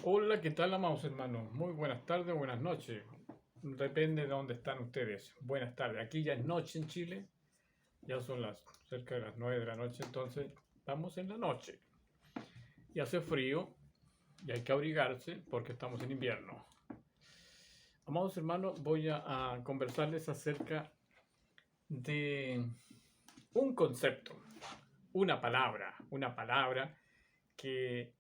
Hola, ¿qué tal, amados hermanos? Muy buenas tardes, buenas noches. Depende de dónde están ustedes. Buenas tardes. Aquí ya es noche en Chile. Ya son cerca de las 9 de la noche, entonces estamos en la noche. Y hace frío y hay que abrigarse porque estamos en invierno. Amados hermanos, voy a conversarles acerca de un concepto, una palabra que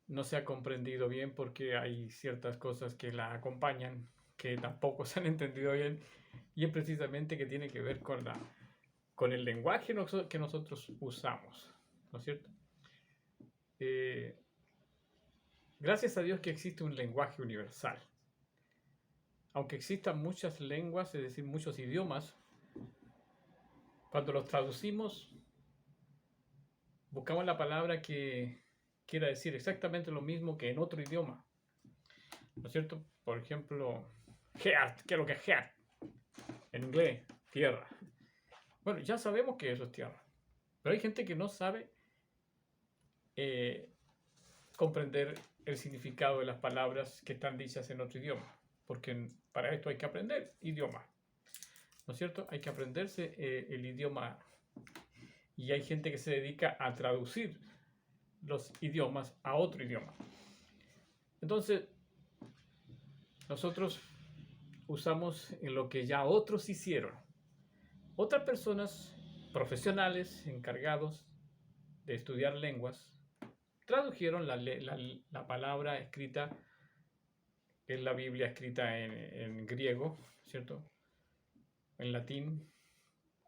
no se ha comprendido bien porque hay ciertas cosas que la acompañan que tampoco se han entendido bien, y es precisamente que tiene que ver con el lenguaje que nosotros usamos, ¿no es cierto? Eh, Gracias a Dios que existe un lenguaje universal. Aunque existan muchas lenguas, es decir, muchos idiomas, cuando los traducimos, buscamos la palabra que quiera decir exactamente lo mismo que en otro idioma, ¿no es cierto? Por ejemplo, heart, ¿qué es lo que es heart? En inglés, tierra. Bueno, ya sabemos que eso es tierra, pero hay gente que no sabe eh, comprender el significado de las palabras que están dichas en otro idioma, porque para esto hay que aprender idioma, ¿no es cierto? Hay que aprenderse el idioma, y hay gente que se dedica a traducir los idiomas a otro idioma. Entonces, nosotros usamos en lo que ya otros hicieron. Otras personas profesionales encargados de estudiar lenguas tradujeron la palabra escrita, que es la Biblia escrita en griego, ¿cierto? En latín.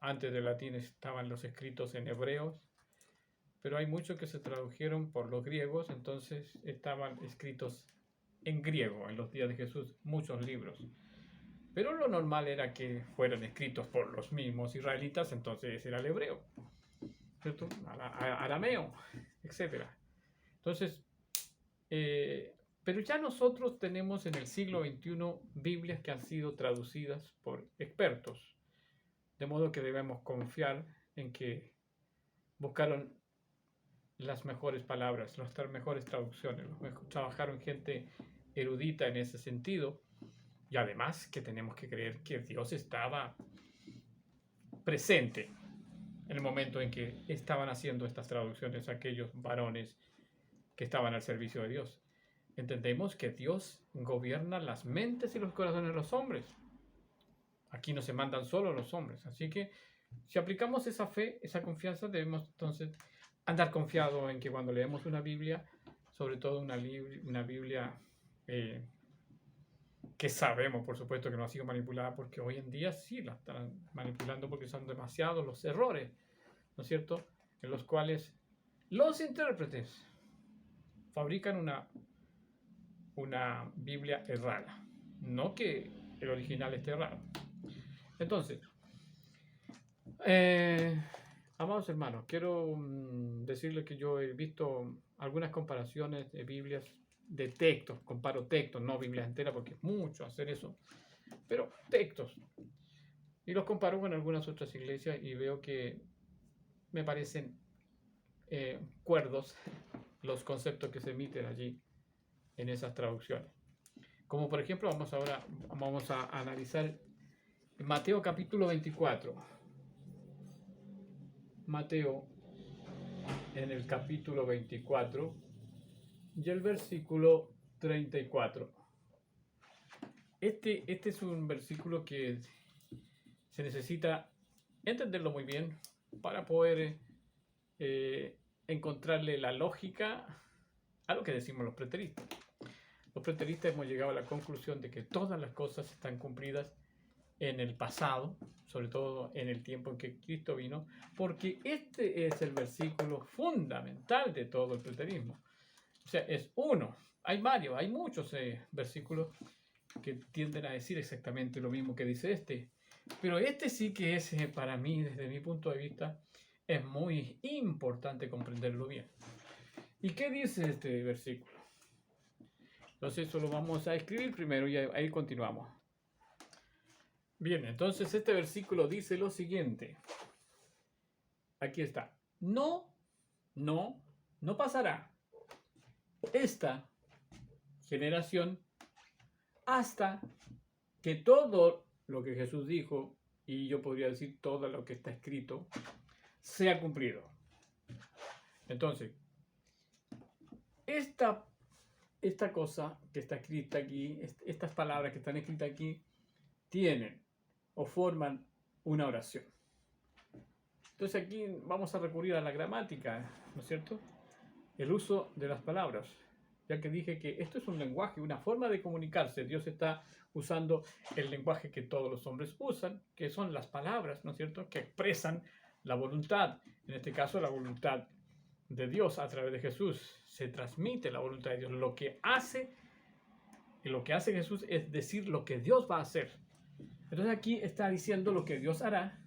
Antes del latín estaban los escritos en hebreos, pero hay muchos que se tradujeron por los griegos, entonces estaban escritos en griego en los días de Jesús, muchos libros. Pero lo normal era que fueran escritos por los mismos israelitas, entonces era el hebreo, ¿cierto? Arameo, etc. Entonces, pero ya nosotros tenemos en el siglo XXI Biblias que han sido traducidas por expertos, de modo que debemos confiar en que buscaron las mejores palabras, las mejores traducciones, trabajaron gente erudita en ese sentido, y además que tenemos que creer que Dios estaba presente en el momento en que estaban haciendo estas traducciones aquellos varones que estaban al servicio de Dios. Entendemos que Dios gobierna las mentes y los corazones de los hombres. Aquí no se mandan solo los hombres. Así que si aplicamos esa fe, esa confianza, debemos entonces andar confiado en que cuando leemos una Biblia, sobre todo una Biblia que sabemos, por supuesto, que no ha sido manipulada, porque hoy en día sí la están manipulando porque son demasiados los errores, ¿no es cierto?, en los cuales los intérpretes fabrican una Biblia errada, no que el original esté errado. Entonces, amados hermanos, quiero decirles que yo he visto algunas comparaciones de Biblias, de textos, comparo textos, no Biblias enteras, porque es mucho hacer eso, pero textos, y los comparo con algunas otras iglesias y veo que me parecen cuerdos los conceptos que se emiten allí en esas traducciones. Como por ejemplo, vamos a analizar Mateo capítulo 24. Mateo en el capítulo 24 y el versículo 34. Este es un versículo que se necesita entenderlo muy bien para poder encontrarle la lógica a lo que decimos los preteristas. Los preteristas hemos llegado a la conclusión de que todas las cosas están cumplidas en el pasado, sobre todo en el tiempo en que Cristo vino, porque este es el versículo fundamental de todo el preterismo. O sea, es uno. Hay varios, hay muchos versículos que tienden a decir exactamente lo mismo que dice este. Pero este sí que es, para mí, desde mi punto de vista, es muy importante comprenderlo bien. ¿Y qué dice este versículo? Entonces eso lo vamos a escribir primero y ahí continuamos. Bien, entonces este versículo dice lo siguiente. Aquí está. No pasará. Esta generación, hasta que todo lo que Jesús dijo, y yo podría decir todo lo que está escrito, sea cumplido. Entonces, esta cosa que está escrita aquí, estas palabras que están escritas aquí, tienen o forman una oración. Entonces aquí vamos a recurrir a la gramática, ¿no es cierto? El uso de las palabras, ya que dije que esto es un lenguaje, una forma de comunicarse. Dios está usando el lenguaje que todos los hombres usan, que son las palabras, ¿no es cierto?, que expresan la voluntad, en este caso la voluntad de Dios a través de Jesús. Se transmite la voluntad de Dios. Lo que hace Jesús es decir lo que Dios va a hacer. Entonces aquí está diciendo lo que Dios hará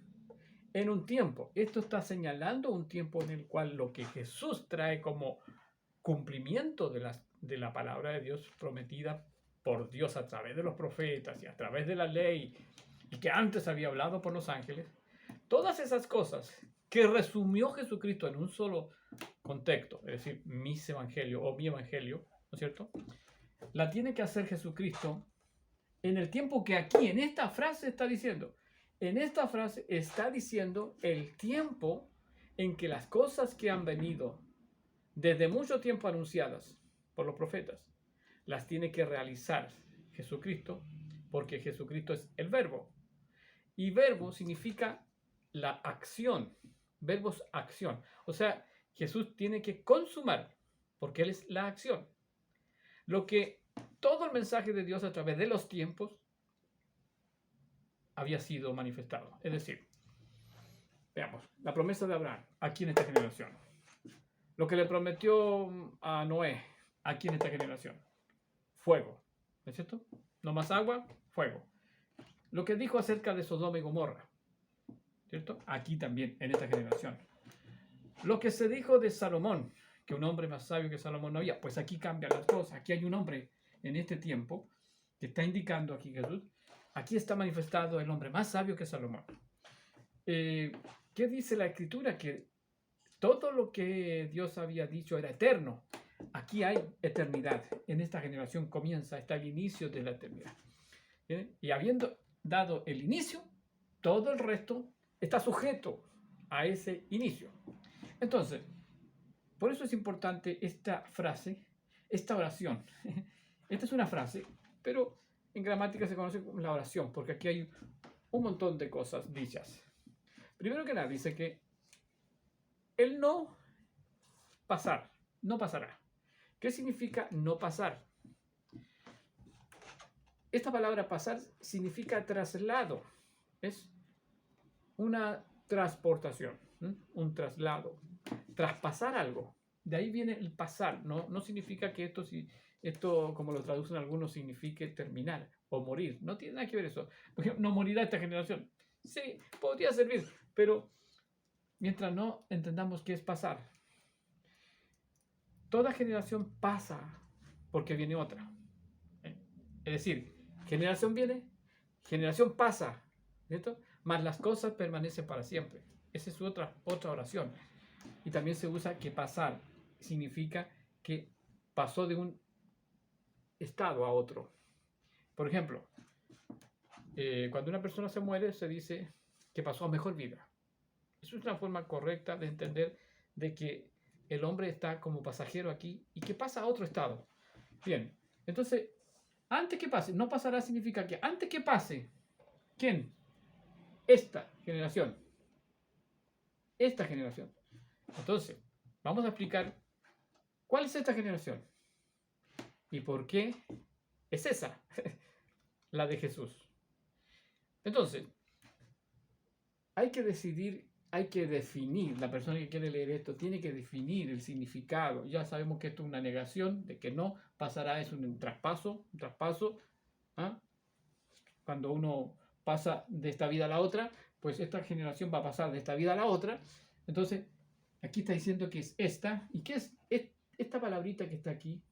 en un tiempo. Esto está señalando un tiempo en el cual lo que Jesús trae como cumplimiento de la palabra de Dios prometida por Dios a través de los profetas y a través de la ley, y que antes había hablado por los ángeles. Todas esas cosas que resumió Jesucristo en un solo contexto, es decir, mi evangelio, ¿no es cierto?, la tiene que hacer Jesucristo en el tiempo que aquí, en esta frase está diciendo. En esta frase está diciendo el tiempo en que las cosas que han venido desde mucho tiempo anunciadas por los profetas, las tiene que realizar Jesucristo, porque Jesucristo es el verbo. Y verbo significa la acción. Verbos, acción. O sea, Jesús tiene que consumar, porque Él es la acción. Lo que todo el mensaje de Dios a través de los tiempos había sido manifestado. Es decir, veamos, la promesa de Abraham, aquí en esta generación. Lo que le prometió a Noé, aquí en esta generación. Fuego, ¿no es cierto? No más agua, fuego. Lo que dijo acerca de Sodoma y Gomorra, ¿cierto? Aquí también, en esta generación. Lo que se dijo de Salomón, que un hombre más sabio que Salomón no había, pues aquí cambian las cosas. Aquí hay un hombre en este tiempo que está indicando aquí Jesús. Aquí está manifestado el hombre más sabio que Salomón. ¿Qué dice la Escritura? Que todo lo que Dios había dicho era eterno. Aquí hay eternidad. En esta generación comienza, está el inicio de la eternidad. Y habiendo dado el inicio, todo el resto está sujeto a ese inicio. Entonces, por eso es importante esta frase, esta oración. Esta es una frase, pero en gramática se conoce como la oración, porque aquí hay un montón de cosas dichas. Primero que nada, dice que el no pasar, no pasará. ¿Qué significa no pasar? Esta palabra pasar significa traslado. Es una transportación, un traslado. Traspasar algo. De ahí viene el pasar. No significa que esto, como lo traducen algunos, signifique terminar o morir. No tiene nada que ver eso. Por ejemplo, no morirá esta generación. Sí, podría servir, pero mientras no entendamos qué es pasar. Toda generación pasa porque viene otra. Es decir, generación viene, generación pasa, ¿cierto? Mas las cosas permanecen para siempre. Esa es otra oración. Y también se usa que pasar significa que pasó de un estado a otro. Por ejemplo, cuando una persona se muere, se dice que pasó a mejor vida. Eso es una forma correcta de entender de que el hombre está como pasajero aquí y que pasa a otro estado. Bien, entonces, antes que pase, no pasará significa que antes que pase, ¿quién? Esta generación. Esta generación. Entonces, vamos a explicar cuál es esta generación y por qué es esa, la de Jesús. Entonces, hay que definir, la persona que quiere leer esto tiene que definir el significado. Ya sabemos que esto es una negación, de que no pasará, es un traspaso. ¿Ah? Cuando uno pasa de esta vida a la otra, pues esta generación va a pasar de esta vida a la otra. Entonces, aquí está diciendo que es esta. ¿Y qué es esta palabrita que está aquí?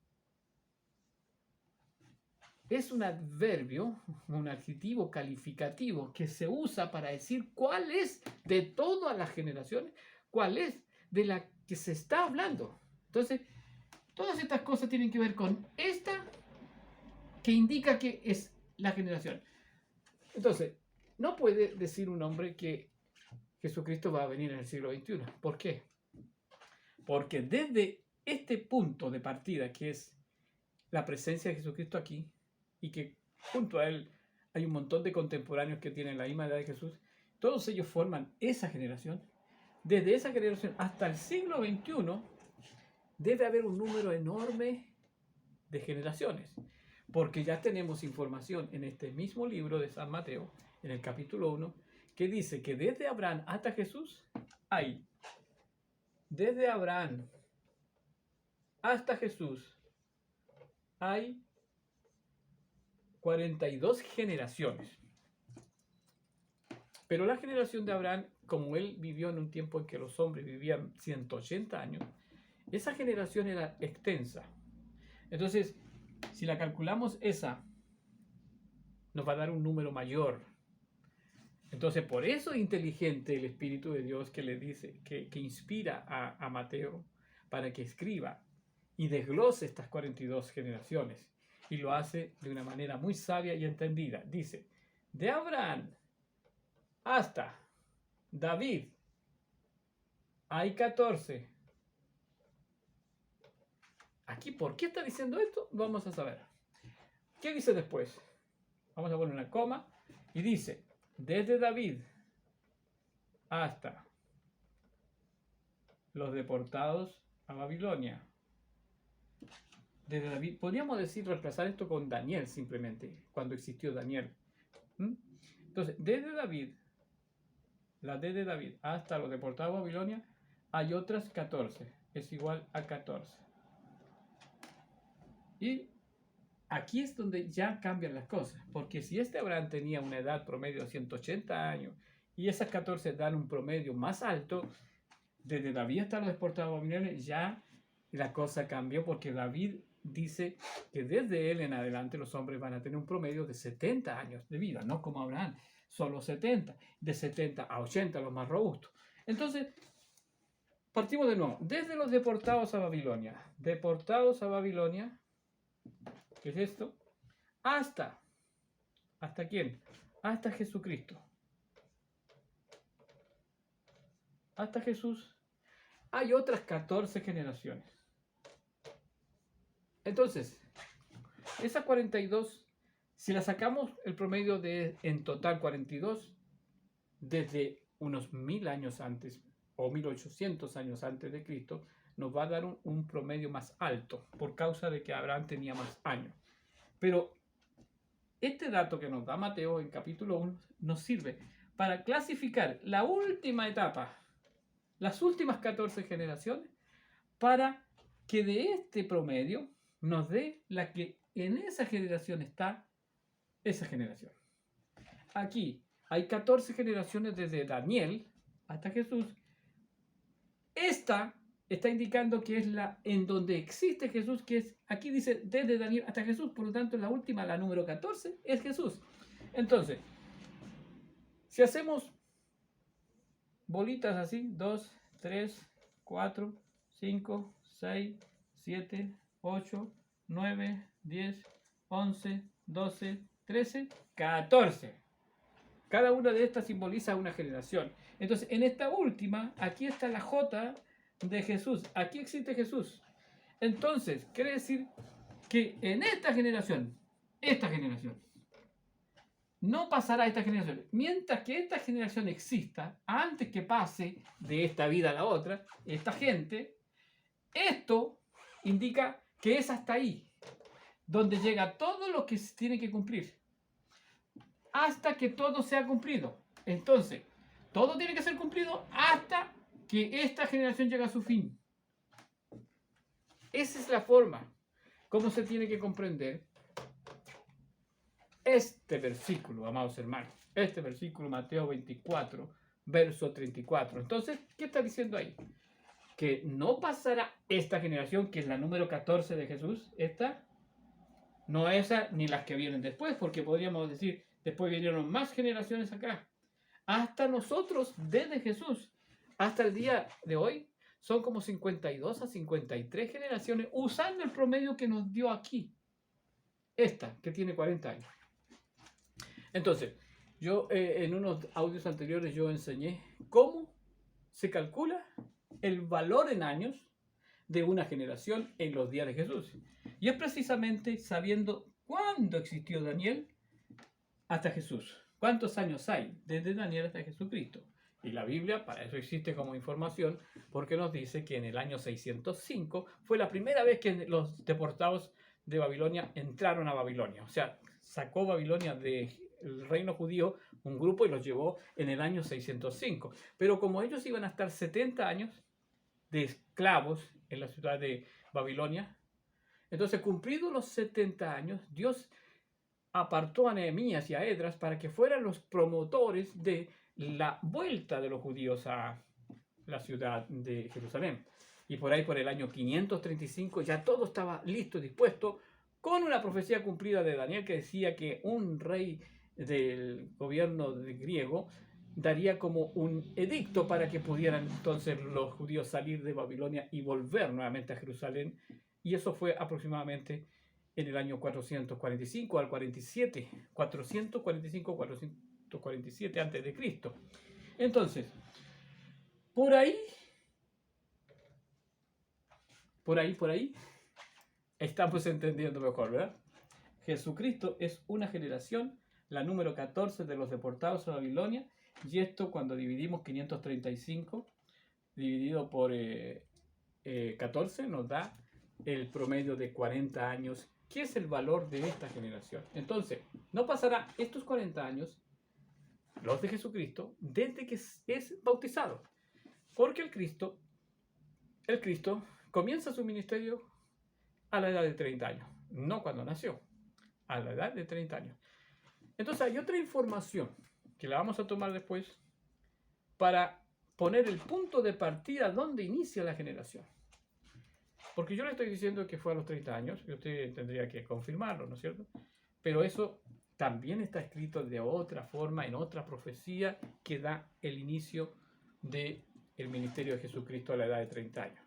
Es un adverbio, un adjetivo calificativo que se usa para decir cuál es de todas las generaciones, cuál es de la que se está hablando. Entonces, todas estas cosas tienen que ver con esta que indica que es la generación. Entonces, no puede decir un hombre que Jesucristo va a venir en el siglo XXI. ¿Por qué? Porque desde este punto de partida, que es la presencia de Jesucristo aquí, y que junto a él hay un montón de contemporáneos que tienen la misma edad de Jesús, todos ellos forman esa generación. Desde esa generación hasta el siglo XXI debe haber un número enorme de generaciones, porque ya tenemos información en este mismo libro de San Mateo, en el capítulo 1, que dice que desde Abraham hasta Jesús hay, desde Abraham hasta Jesús, hay 42 generaciones. Pero la generación de Abraham, como él vivió en un tiempo en que los hombres vivían 180 años, esa generación era extensa. Entonces, si la calculamos esa, nos va a dar un número mayor. Entonces, por eso es inteligente el Espíritu de Dios que le dice, que inspira a Mateo para que escriba y desglose estas 42 generaciones. Y lo hace de una manera muy sabia y entendida. Dice, de Abraham hasta David hay 14. Aquí, ¿por qué está diciendo esto? Vamos a saber. ¿Qué dice después? Vamos a poner una coma y dice, desde David hasta los deportados a Babilonia. Desde David, podríamos decir, reemplazar esto con Daniel simplemente, cuando existió Daniel. Entonces, desde David, desde David hasta los deportados a Babilonia, hay otras 14, es igual a 14. Y aquí es donde ya cambian las cosas, porque si este Abraham tenía una edad promedio de 180 años y esas 14 dan un promedio más alto, desde David hasta los deportados a Babilonia ya la cosa cambió, porque David dice que desde él en adelante los hombres van a tener un promedio de 70 años de vida, no como Abraham, solo 70, de 70 a 80 los más robustos. Entonces, partimos de nuevo, desde los deportados a Babilonia, ¿qué es esto? ¿Hasta quién? Hasta Jesucristo. Hasta Jesús hay otras 14 generaciones. Entonces, esas 42, si la sacamos el promedio de en total 42, desde unos 1000 años antes o 1800 años antes de Cristo, nos va a dar un promedio más alto por causa de que Abraham tenía más años. Pero este dato que nos da Mateo en capítulo 1 nos sirve para clasificar la última etapa, las últimas 14 generaciones, para que de este promedio nos dé la que en esa generación está esa generación. Aquí hay 14 generaciones desde Daniel hasta Jesús. Esta está indicando que es la en donde existe Jesús, que es, aquí dice desde Daniel hasta Jesús, por lo tanto la última, la número 14, es Jesús. Entonces, si hacemos bolitas así, 2, 3, 4, 5, 6, 7, 8, 9, 10, 11, 12, 13, 14. Cada una de estas simboliza una generación. Entonces, en esta última, aquí está la J de Jesús. Aquí existe Jesús. Entonces, quiere decir que en esta generación, no pasará esta generación. Mientras que esta generación exista, antes que pase de esta vida a la otra, esta gente, esto indica que es hasta ahí, donde llega todo lo que se tiene que cumplir, hasta que todo sea cumplido. Entonces, todo tiene que ser cumplido hasta que esta generación llegue a su fin. Esa es la forma como se tiene que comprender este versículo, amados hermanos. Este versículo, Mateo 24, verso 34. Entonces, ¿qué está diciendo ahí? Que no pasará esta generación, que es la número 14 de Jesús, esta, no esa ni las que vienen después, porque podríamos decir, después vinieron más generaciones acá. Hasta nosotros, desde Jesús, hasta el día de hoy, son como 52 a 53 generaciones, usando el promedio que nos dio aquí. esta, que tiene 40 años. Entonces, yo en unos audios anteriores yo enseñé cómo se calcula el valor en años de una generación en los días de Jesús. Y es precisamente sabiendo cuándo existió Daniel hasta Jesús. ¿Cuántos años hay desde Daniel hasta Jesucristo? Y la Biblia para eso existe como información, porque nos dice que en el año 605 fue la primera vez que los deportados de Babilonia entraron a Babilonia. O sea, sacó Babilonia del reino judío un grupo y los llevó en el año 605. Pero como ellos iban a estar 70 años de esclavos en la ciudad de Babilonia, entonces cumplidos los 70 años, Dios apartó a Nehemías y a Esdras para que fueran los promotores de la vuelta de los judíos a la ciudad de Jerusalén. Y por ahí, por el año 535, ya todo estaba listo y dispuesto, con una profecía cumplida de Daniel que decía que un rey del gobierno griego daría como un edicto para que pudieran entonces los judíos salir de Babilonia y volver nuevamente a Jerusalén. Y eso fue aproximadamente en el año 445 al 47, 447 antes de Cristo. Entonces, por ahí, estamos entendiendo mejor, ¿verdad? Jesucristo es una generación, la número 14 de los deportados a Babilonia, y esto cuando dividimos 535 dividido por 14 nos da el promedio de 40 años, que es el valor de esta generación. Entonces, no pasará estos 40 años, los de Jesucristo, desde que es bautizado. Porque el Cristo comienza su ministerio a la edad de 30 años, no cuando nació, a la edad de 30 años. Entonces hay otra información que la vamos a tomar después para poner el punto de partida donde inicia la generación. Porque yo le estoy diciendo que fue a los 30 años, y usted tendría que confirmarlo, ¿no es cierto? Pero eso también está escrito de otra forma, en otra profecía que da el inicio del ministerio de Jesucristo a la edad de 30 años.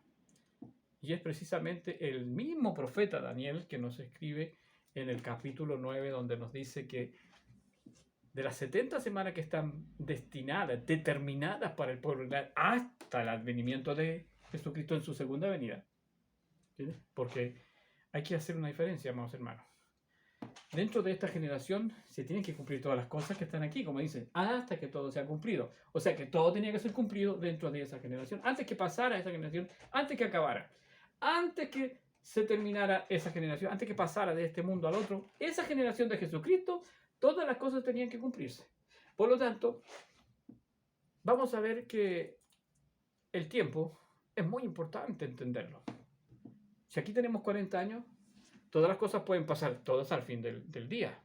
Y es precisamente el mismo profeta Daniel que nos escribe en el capítulo 9, donde nos dice que de las 70 semanas que están destinadas, determinadas para el pueblo hasta el advenimiento de Jesucristo en su segunda venida. ¿Entiendes? Porque hay que hacer una diferencia, amados hermanos. Dentro de esta generación se tienen que cumplir todas las cosas que están aquí, como dicen, hasta que todo sea cumplido. O sea que todo tenía que ser cumplido dentro de esa generación, antes que pasara esa generación, antes que acabara, antes que se terminara esa generación, antes que pasara de este mundo al otro, esa generación de Jesucristo, todas las cosas tenían que cumplirse. Por lo tanto, vamos a ver que el tiempo es muy importante entenderlo. Si aquí tenemos 40 años, todas las cosas pueden pasar, todas al fin del día.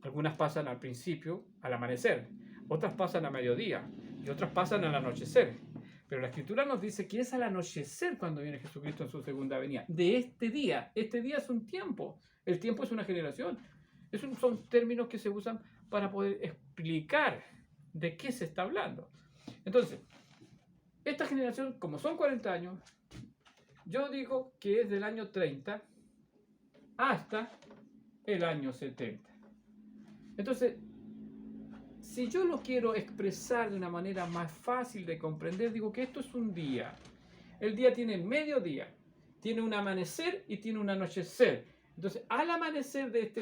Algunas pasan al principio, al amanecer, otras pasan a mediodía y otras pasan al anochecer. Pero la Escritura nos dice que es al anochecer cuando viene Jesucristo en su segunda venida. De este día es un tiempo. El tiempo es una generación. Son términos que se usan para poder explicar de qué se está hablando. Entonces, esta generación, como son 40 años, yo digo que es del año 30 hasta el año 70. Entonces, si yo lo quiero expresar de una manera más fácil de comprender, digo que esto es un día. El día tiene mediodía, tiene un amanecer y tiene un anochecer. Entonces, al amanecer de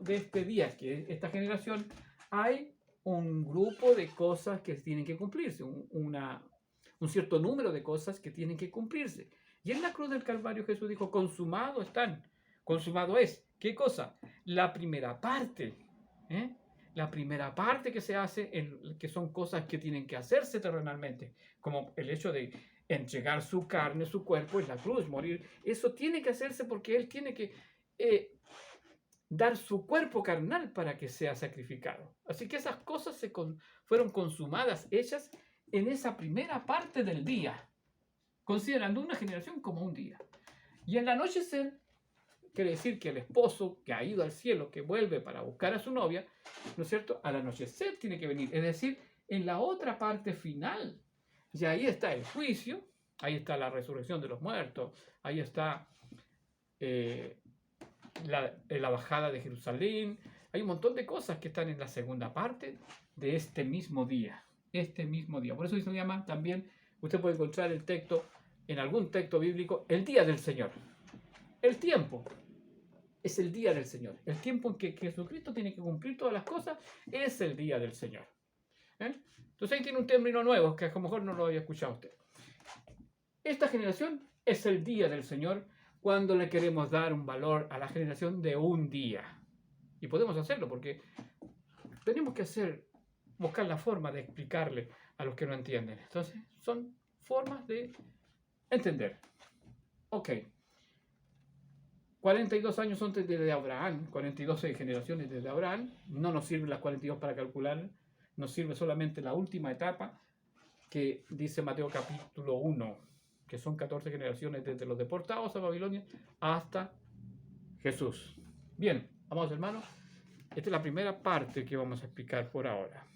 este día, que es esta generación, hay un grupo de cosas que tienen que cumplirse, un cierto número de cosas que tienen que cumplirse. Y en la cruz del Calvario Jesús dijo, consumado están. Consumado es, ¿qué cosa? La primera parte, la primera parte que se hace, que son cosas que tienen que hacerse terrenalmente, como el hecho de entregar su carne, su cuerpo en la cruz, morir. Eso tiene que hacerse porque Él tiene que dar su cuerpo carnal para que sea sacrificado. Así que esas cosas fueron consumadas, hechas en esa primera parte del día, considerando una generación como un día. Y en el anochecer, quiere decir que el esposo que ha ido al cielo, que vuelve para buscar a su novia, ¿no es cierto? Al anochecer tiene que venir, es decir, en la otra parte final. Y ahí está el juicio, ahí está la resurrección de los muertos, ahí está la bajada de Jerusalén. Hay un montón de cosas que están en la segunda parte de este mismo día. Este mismo día. Por eso se llama también, usted puede encontrar el texto en algún texto bíblico, el día del Señor. El tiempo es el día del Señor. El tiempo en que Jesucristo tiene que cumplir todas las cosas es el día del Señor. Entonces ahí tiene un término nuevo que a lo mejor no lo había escuchado usted. Esta generación es el día del Señor cuando le queremos dar un valor a la generación de un día. Y podemos hacerlo porque tenemos que buscar la forma de explicarle a los que no entienden. Entonces son formas de entender. Ok. 42 años son desde Abraham, 42 generaciones desde Abraham. No nos sirven las 42 para calcular, nos sirve solamente la última etapa que dice Mateo capítulo 1, que son 14 generaciones desde los deportados a Babilonia hasta Jesús. Bien, amados hermanos, esta es la primera parte que vamos a explicar por ahora.